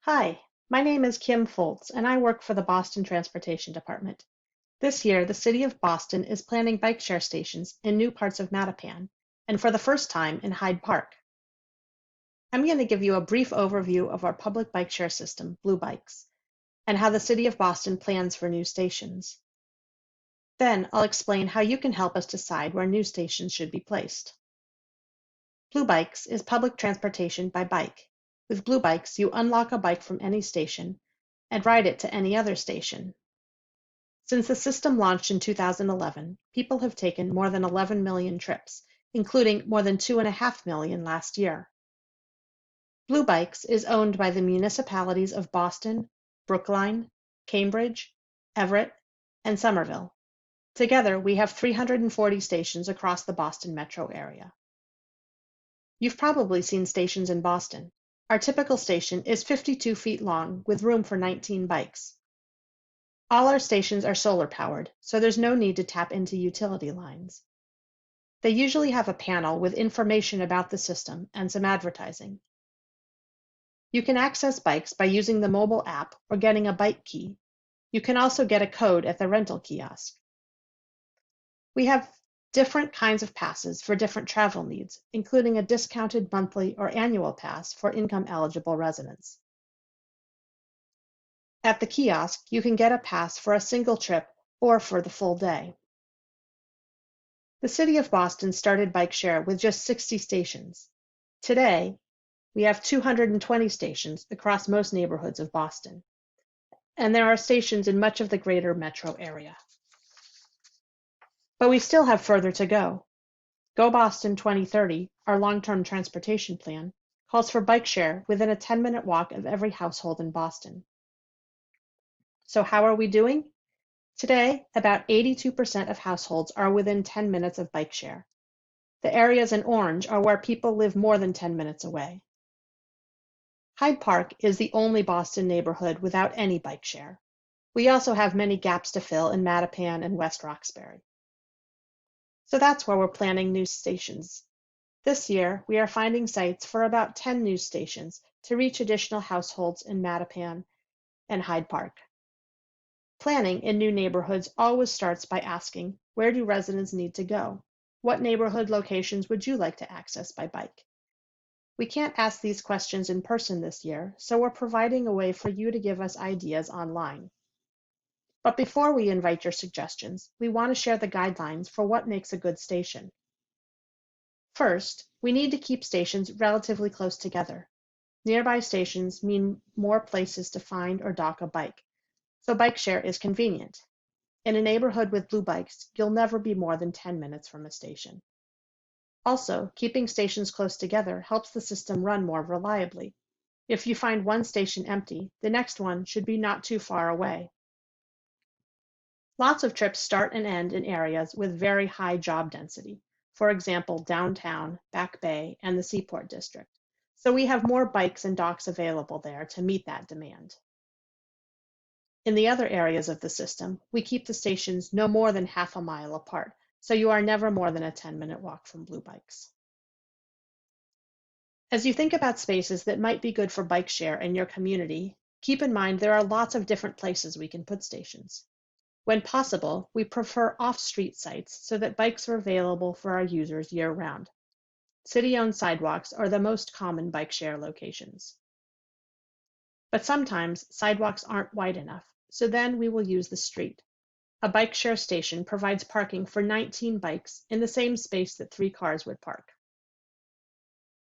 Hi, my name is Kim Foltz, and I work for the Boston Transportation Department. This year, the City of Boston is planning bike share stations in new parts of Mattapan, and for the first time in Hyde Park. I'm going to give you a brief overview of our public bike share system, Blue Bikes, and how the City of Boston plans for new stations. Then I'll explain how you can help us decide where new stations should be placed. Blue Bikes is public transportation by bike. With Blue Bikes, you unlock a bike from any station and ride it to any other station. Since the system launched in 2011, people have taken more than 11 million trips, including more than 2.5 million last year. Blue Bikes is owned by the municipalities of Boston, Brookline, Cambridge, Everett, and Somerville. Together, we have 340 stations across the Boston metro area. You've probably seen stations in Boston. Our typical station is 52 feet long with room for 19 bikes. All our stations are solar powered, so there's no need to tap into utility lines. They usually have a panel with information about the system and some advertising. You can access bikes by using the mobile app or getting a bike key. You can also get a code at the rental kiosk. We have different kinds of passes for different travel needs, including a discounted monthly or annual pass for income-eligible residents. At the kiosk, you can get a pass for a single trip or for the full day. The City of Boston started bike share with just 60 stations. Today, we have 220 stations across most neighborhoods of Boston, and there are stations in much of the greater metro area. But we still have further to go. Go Boston 2030, our long-term transportation plan, calls for bike share within a 10-minute walk of every household in Boston. So how are we doing? Today, about 82% of households are within 10 minutes of bike share. The areas in orange are where people live more than 10 minutes away. Hyde Park is the only Boston neighborhood without any bike share. We also have many gaps to fill in Mattapan and West Roxbury. So that's where we're planning new stations. This year, we are finding sites for about 10 new stations to reach additional households in Mattapan and Hyde Park. Planning in new neighborhoods always starts by asking, where do residents need to go? What neighborhood locations would you like to access by bike? We can't ask these questions in person this year, so we're providing a way for you to give us ideas online. But before we invite your suggestions, we want to share the guidelines for what makes a good station. First, we need to keep stations relatively close together. Nearby stations mean more places to find or dock a bike, so bike share is convenient. In a neighborhood with Blue Bikes, you'll never be more than 10 minutes from a station. Also, keeping stations close together helps the system run more reliably. If you find one station empty, the next one should be not too far away. Lots of trips start and end in areas with very high job density, for example, downtown, Back Bay, and the Seaport District. So we have more bikes and docks available there to meet that demand. In the other areas of the system, we keep the stations no more than half a mile apart, so you are never more than a 10-minute walk from Blue Bikes. As you think about spaces that might be good for bike share in your community, keep in mind there are lots of different places we can put stations. When possible, we prefer off-street sites so that bikes are available for our users year-round. City-owned sidewalks are the most common bike share locations. But sometimes sidewalks aren't wide enough, so then we will use the street. A bike share station provides parking for 19 bikes in the same space that 3 cars would park.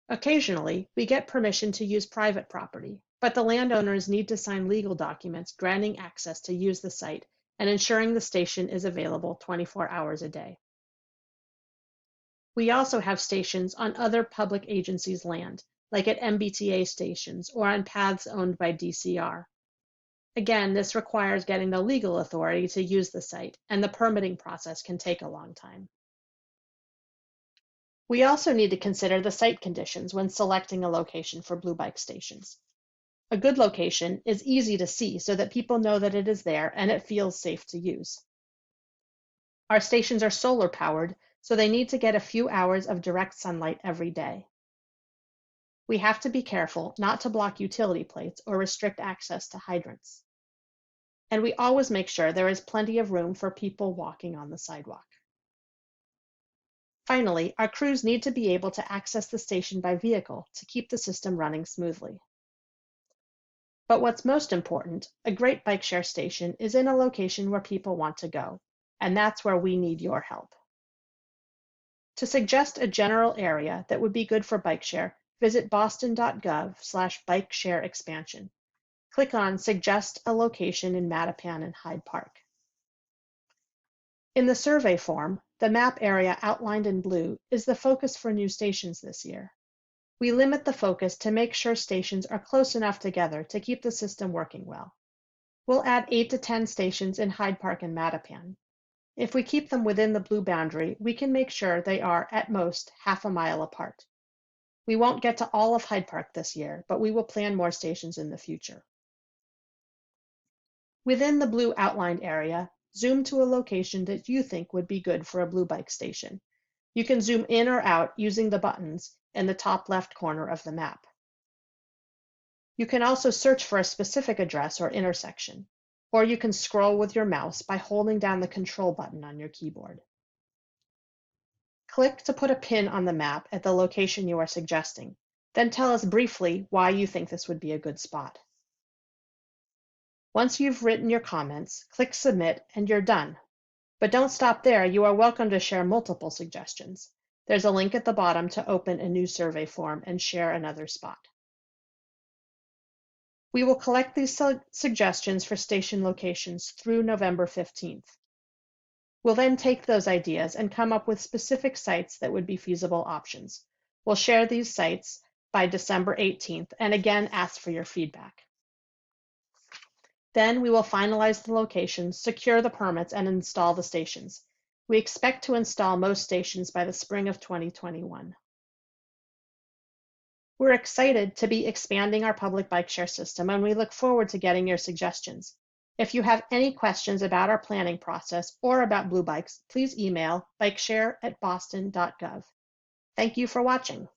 Occasionally, we get permission to use private property, but the landowners need to sign legal documents granting access to use the site and ensuring the station is available 24 hours a day. We also have stations on other public agencies' land, like at MBTA stations or on paths owned by DCR. Again, this requires getting the legal authority to use the site, and the permitting process can take a long time. We also need to consider the site conditions when selecting a location for Blue Bike stations. A good location is easy to see so that people know that it is there and it feels safe to use. Our stations are solar powered, so they need to get a few hours of direct sunlight every day. We have to be careful not to block utility plates or restrict access to hydrants. And we always make sure there is plenty of room for people walking on the sidewalk. Finally, our crews need to be able to access the station by vehicle to keep the system running smoothly. But what's most important, a great bike share station is in a location where people want to go, and that's where we need your help. To suggest a general area that would be good for bike share, visit boston.gov/bike share expansion. Click on Suggest a Location in Mattapan and Hyde Park. In the survey form, the map area outlined in blue is the focus for new stations this year. We limit the focus to make sure stations are close enough together to keep the system working well. We'll add 8 to 10 stations in Hyde Park and Mattapan. If we keep them within the blue boundary, we can make sure they are at most half a mile apart. We won't get to all of Hyde Park this year, but we will plan more stations in the future. Within the blue outlined area, zoom to a location that you think would be good for a blue bike station. You can zoom in or out using the buttons in the top left corner of the map. You can also search for a specific address or intersection, or you can scroll with your mouse by holding down the control button on your keyboard. Click to put a pin on the map at the location you are suggesting, then tell us briefly why you think this would be a good spot. Once you've written your comments, click Submit and you're done. But don't stop there. You are welcome to share multiple suggestions. There's a link at the bottom to open a new survey form and share another spot. We will collect these suggestions for station locations through November 15th. We'll then take those ideas and come up with specific sites that would be feasible options. We'll share these sites by December 18th and again ask for your feedback. Then we will finalize the locations, secure the permits, and install the stations. We expect to install most stations by the spring of 2021. We're excited to be expanding our public bike share system, and we look forward to getting your suggestions. If you have any questions about our planning process or about Blue Bikes, please email bikeshare@boston.gov. Thank you for watching.